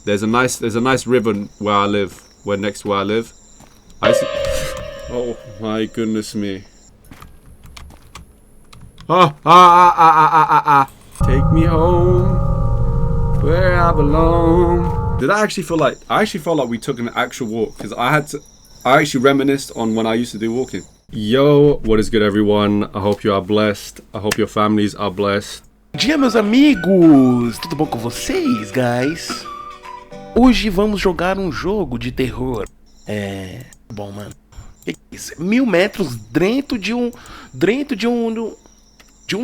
There's a nice river where I live. Where next to where I live. I see. Oh my goodness me. Take me home where I belong. Did I actually feel like we took an actual walk? Because I actually reminisced on when I used to do walking. Yo, what is good, everyone? I hope you are blessed. I hope your families are blessed. Dia, meus amigos! Tudo bom com vocês, guys? Hoje vamos jogar um jogo de terror. Bom, mano. Que é isso? 1000 metros dentro de um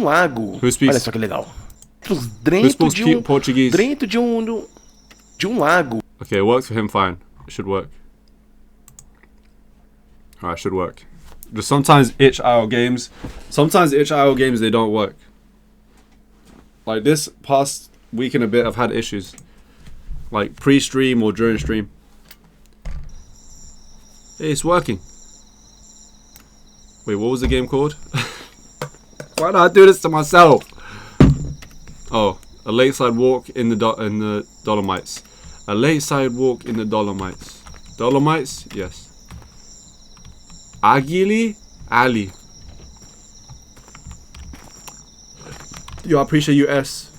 lago. Olha só que legal. Dentro de um lago. Okay, it works for him fine. It should work. Alright, should work. Just sometimes itch.io games, they don't work. Like this past week and a bit, I've had issues. Like pre-stream or during stream. Hey, it's working. Wait, what was the game called? Why did I do this to myself? Oh, a lakeside walk in the Dolomites. A lakeside walk in the Dolomites. Dolomites? Yes. Ali. Yo, I appreciate you, S.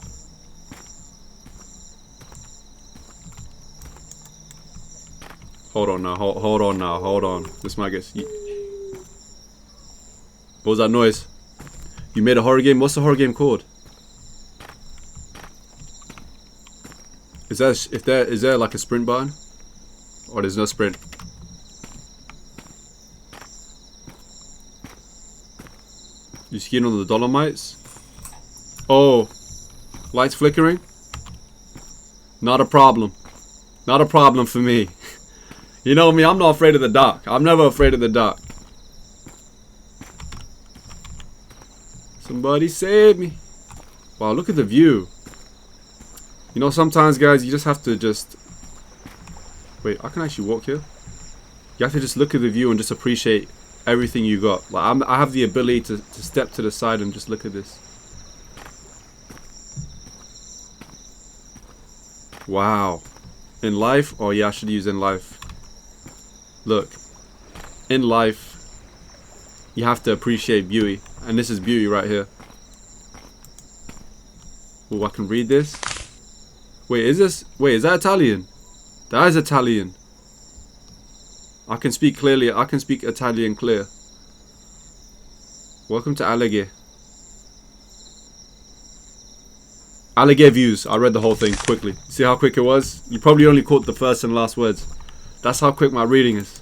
Hold on now. Hold on. This might get. What was that noise? You made a horror game? What's the horror game called? Is there like a sprint button? Or there's no sprint? You skiing on the Dolomites? Oh, lights flickering? Not a problem. Not a problem for me. You know me, I'm not afraid of the dark. I'm never afraid of the dark. Somebody save me. Wow, look at the view. You know, sometimes, guys, you just have to Wait, I can actually walk here? You have to just look at the view and just appreciate everything you got. Like, I have the ability to step to the side and just look at this. Wow. In life? Oh yeah, I should use in life. Look. In life, you have to appreciate beauty. And this is beauty right here. Oh, I can read this? Wait, is that Italian? That is Italian. I can speak clearly. I can speak Italian clear. Welcome to Alleghe. Alleghe views. I read the whole thing quickly. See how quick it was? You probably only caught the first and last words. That's how quick my reading is.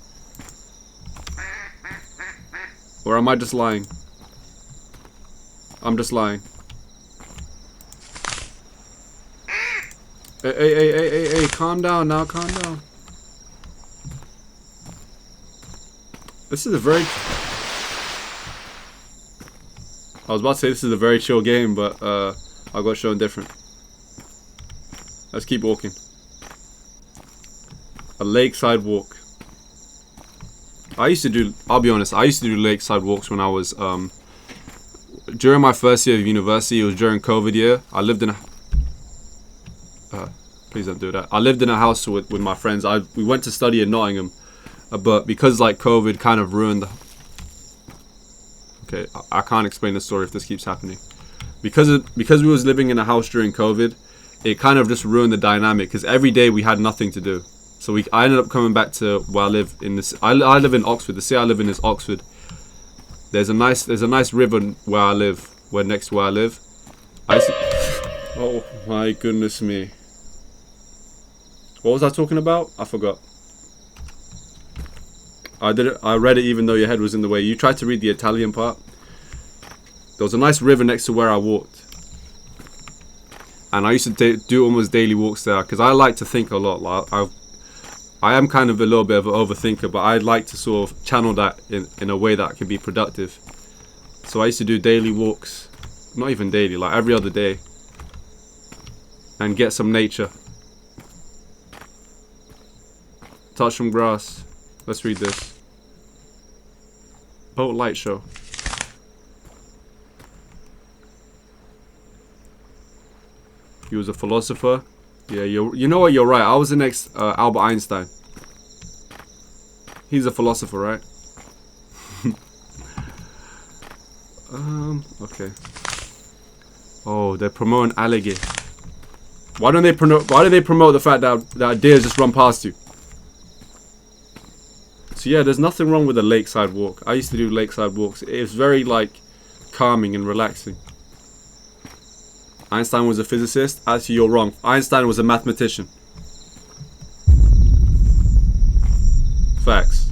Or am I just lying? I'm just lying. Hey, calm down now, calm down. This is a very... I was about to say this is a very chill game, but I got shown different. Let's keep walking. A lakeside walk. I'll be honest, I used to do lakeside walks when I was, during my first year of university. It was during COVID year. I lived in a... please don't do that. I lived in a house with my friends. We went to study in Nottingham. But because like COVID kind of ruined the... Okay, I can't explain the story if this keeps happening. Because we was living in a house during COVID, it kind of just ruined the dynamic. Because every day we had nothing to do. So I ended up coming back to where I live in this. I live in Oxford. The city I live in is Oxford. There's a nice river where I live. Where next to where I live. Oh my goodness me. What was I talking about? I forgot. I read it even though your head was in the way. You tried to read the Italian part. There was a nice river next to where I walked. And I used to do almost daily walks there. Because I like to think a lot. Like, I am kind of a little bit of an overthinker. But I like to sort of channel that in a way that can be productive. So I used to do daily walks. Not even daily. Like every other day. And get some nature. Touch some grass. Let's read this. Boat light show. He was a philosopher. Yeah, you know what? You're right. I was the next Albert Einstein. He's a philosopher, right? Okay. Oh, they're promoting alligator. Why do they promote the fact that deer just run past you? So yeah, there's nothing wrong with a lakeside walk. I used to do lakeside walks. It's very like calming and relaxing. Einstein was a physicist. Actually, you're wrong. Einstein was a mathematician. Facts.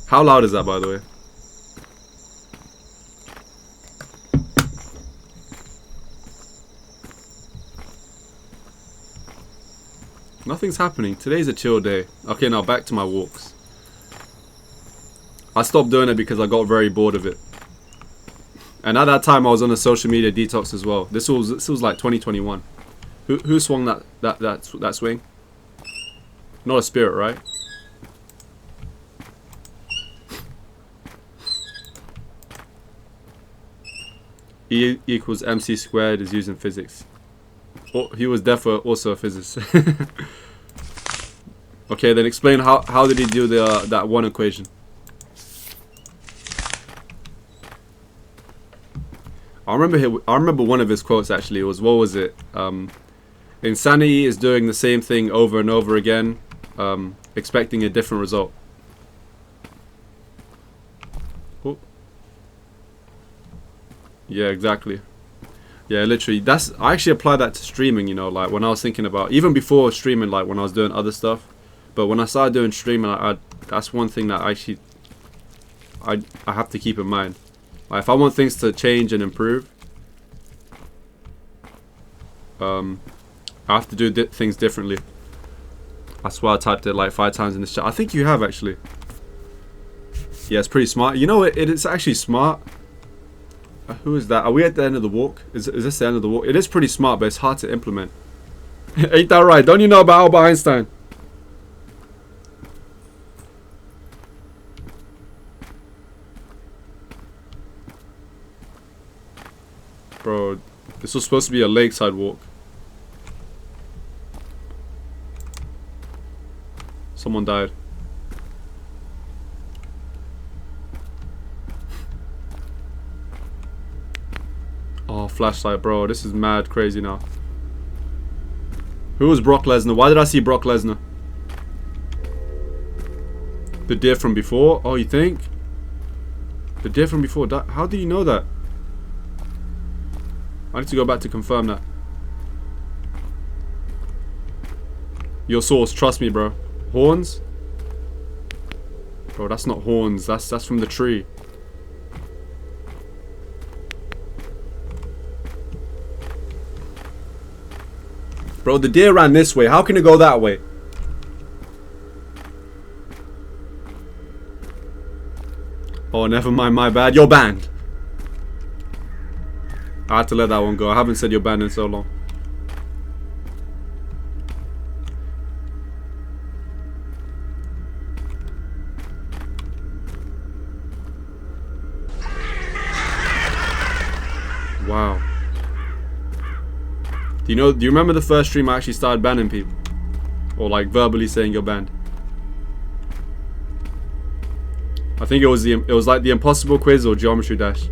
How loud is that, by the way? Nothing's happening. Today's a chill day. Okay, now back to my walks. I stopped doing it because I got very bored of it. And at that time, I was on a social media detox as well. This was like 2021. Who swung that swing? Not a spirit, right? E equals MC squared is used in physics. Oh, he was definitely also a physicist. Okay, then explain how did he do that one equation? I remember one of his quotes actually. It was, what was it? Insanity is doing the same thing over and over again, expecting a different result. Oh. Yeah, exactly. Yeah, literally. I actually applied that to streaming. You know, like when I was thinking about, even before streaming, like when I was doing other stuff. But when I started doing streaming, that's one thing that I have to keep in mind. Like if I want things to change and improve, I have to do things differently. That's why I typed it like 5 times in this chat. I think you have actually. Yeah, it's pretty smart. You know what? It's actually smart. Who is that? Are we at the end of the walk? Is this the end of the walk? It is pretty smart, but it's hard to implement. Ain't that right? Don't you know about Albert Einstein? Bro, this was supposed to be a lakeside walk. Someone died. Oh, flashlight, bro. This is mad crazy now. Who was Brock Lesnar? Why did I see Brock Lesnar? The deer from before? Oh, you think? The deer from before? How do you know that? I need to go back to confirm that. Your source, trust me, bro. Horns? Bro, that's not horns. That's from the tree. Bro, the deer ran this way. How can it go that way? Oh, never mind. My bad. You're banned. I had to let that one go. I haven't said you're banned in so long. Wow. Do you remember the first stream I actually started banning people? Or like verbally saying you're banned? I think it was like the Impossible Quiz or Geometry Dash.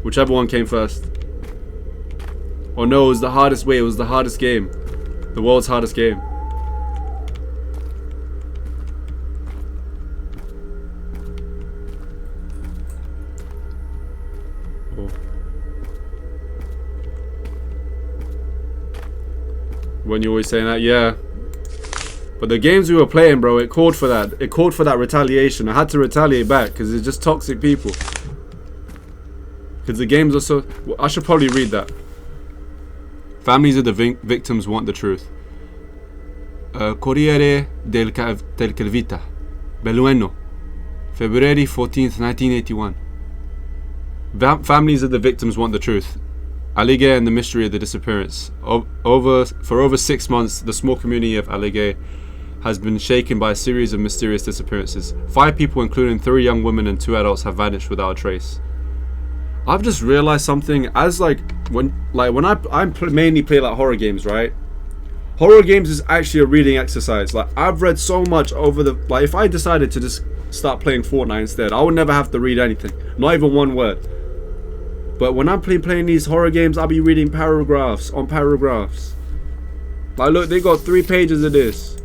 Whichever one came first. Oh no, it was the hardest way. It was the hardest game. The world's hardest game. Oh. When you're always saying that, yeah. But the games we were playing, bro, it called for that. It called for that retaliation. I had to retaliate back because it's just toxic people. Because the games are so... Well, I should probably read that. Families of the victims want the truth. Corriere del Calvita. Belluno. February 14th, 1981. Families of the victims want the truth. Aligay and the mystery of the disappearance. For over 6 months, the small community of Aligay has been shaken by a series of mysterious disappearances. 5 people, including 3 young women and 2 adults, have vanished without a trace. I've just realized something. As when I mainly play like horror games, right? Horror games is actually a reading exercise. Like, I've read so much over the... Like, if I decided to just start playing Fortnite instead, I would never have to read anything. Not even one word. But when I'm playing these horror games, I'll be reading paragraphs on paragraphs. Like, look, they got 3 pages of this.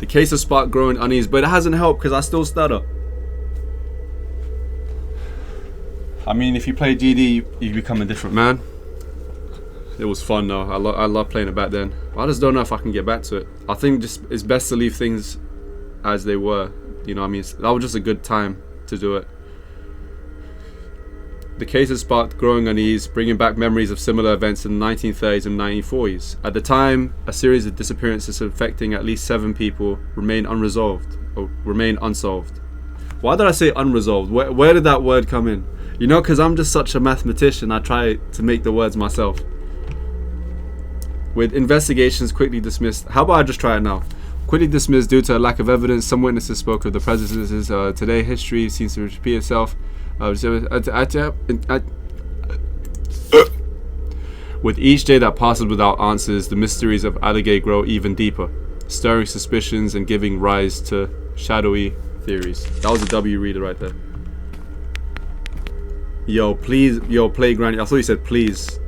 The case has sparked growing unease, but it hasn't helped because I still stutter. I mean, if you play GD, you become a different man. It was fun though. I love playing it back then. I just don't know if I can get back to it. I think just it's best to leave things as they were. You know what I mean? That was just a good time to do it. The case has sparked growing unease, bringing back memories of similar events in the 1930s and 1940s. At the time, a series of disappearances affecting at least 7 people remain unsolved. Why did I say unresolved? Where did that word come in? You know, because I'm just such a mathematician, I try to make the words myself. With investigations quickly dismissed. How about I just try it now? Quickly dismissed due to a lack of evidence. Some witnesses spoke of the presences. Today, history seems to repeat itself. With each day that passes without answers, the mysteries of Alligator grow even deeper, stirring suspicions and giving rise to shadowy theories. That was a W reader right there. Yo, please, yo, play Granny. I thought you said please.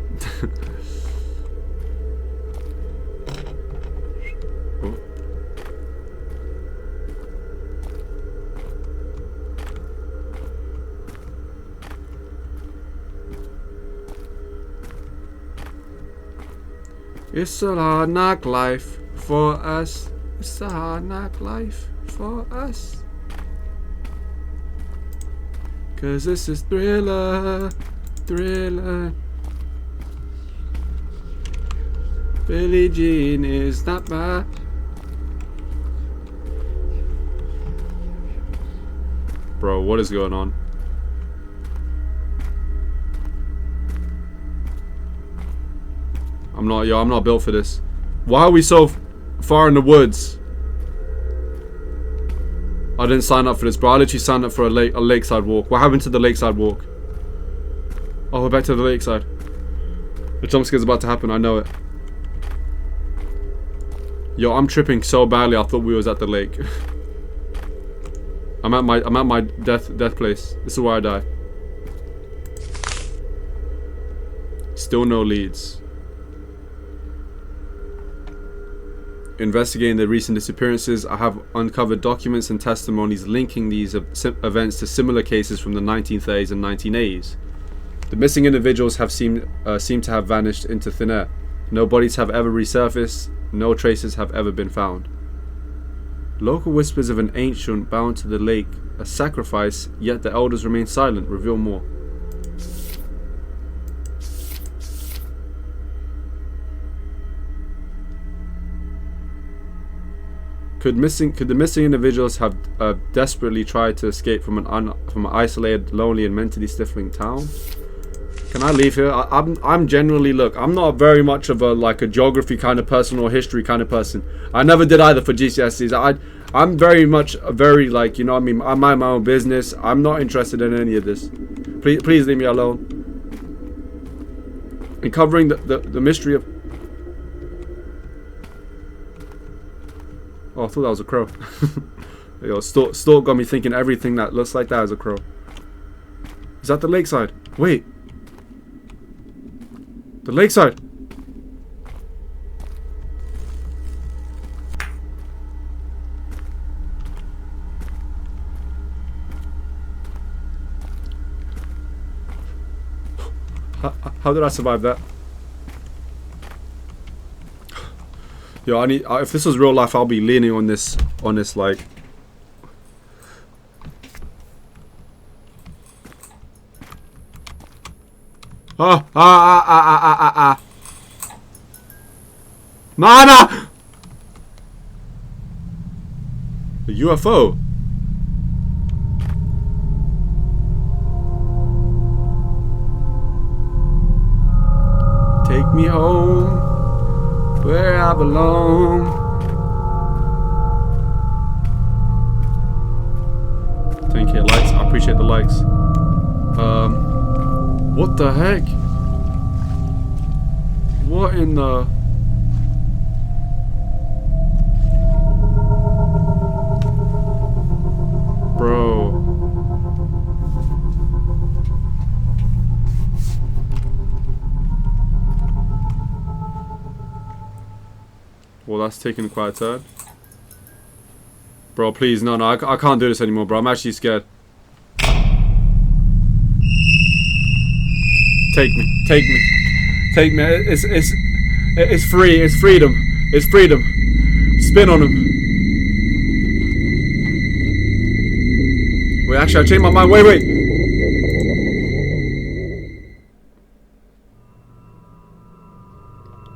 It's a hard knock life for us. It's a hard knock life for us. 'Cause this is Thriller, Thriller. Billie Jean is not bad. Bro, what is going on? I'm not built for this. Why are we so far in the woods? I didn't sign up for this, bro. I literally signed up for a lakeside walk. What happened to the lakeside walk? Oh, we're back to the lakeside. The jump scare's about to happen, I know it. Yo, I'm tripping so badly, I thought we was at the lake. I'm at my death place. This is where I die. Still no leads. Investigating the recent disappearances, I have uncovered documents and testimonies linking these events to similar cases from the 1930s and 1980s. The missing individuals have seem to have vanished into thin air. No bodies have ever resurfaced. No traces have ever been found. Local whispers of an ancient bound to the lake, a sacrifice, yet the elders remain silent, reveal more. Could the missing individuals have desperately tried to escape from an isolated, lonely, and mentally stifling town? Can I leave here? I'm generally, look, I'm not very much of a geography kind of person or history kind of person. I never did either for GCSEs. I'm very much you know what I mean, I mind my own business. I'm not interested in any of this. Please leave me alone. And covering the mystery of... Oh, I thought that was a crow. Yo, Stork got me thinking everything that looks like that is a crow. Is that the lakeside? Wait. The lakeside. How did I survive that? Yo, if this was real life, I'll be leaning on this like... Mana! A UFO. Take me home where I belong. Thank you, likes. I appreciate the likes. What the heck? What in the... Bro. Well, that's taking quite a turn. Bro, please, no, I can't do this anymore, bro. I'm actually scared. Take me, take me, take me. It's free. It's freedom. It's freedom. Spin on him. Wait, actually, I changed my mind. Wait.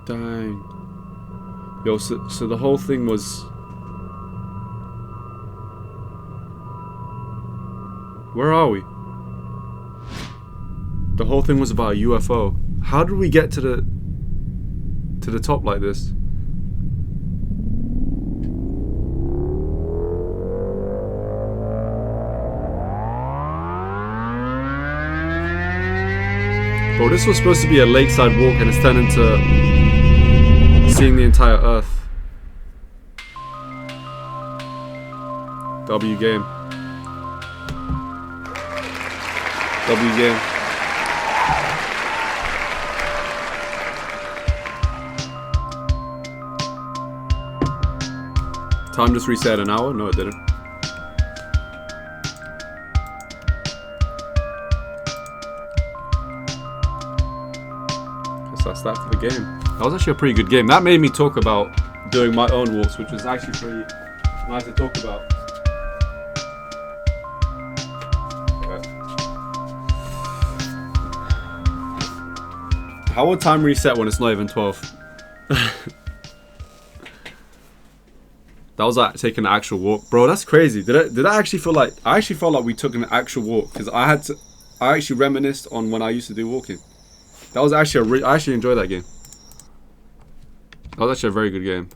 Dang. Yo, so the whole thing was... Where are we? The whole thing was about a UFO. How did we get to the top like this? Bro, this was supposed to be a lakeside walk and it's turned into seeing the entire Earth. W game. W game. Time just reset an hour? No, it didn't. Guess that's that for the game. That was actually a pretty good game. That made me talk about doing my own walks, which was actually pretty nice to talk about. How would time reset when it's not even 12? That was like taking an actual walk, bro. That's crazy. Did I actually feel like I actually felt like we took an actual walk because I actually reminisced on when I used to do walking. That was actually I actually enjoyed that game. That was actually a very good game.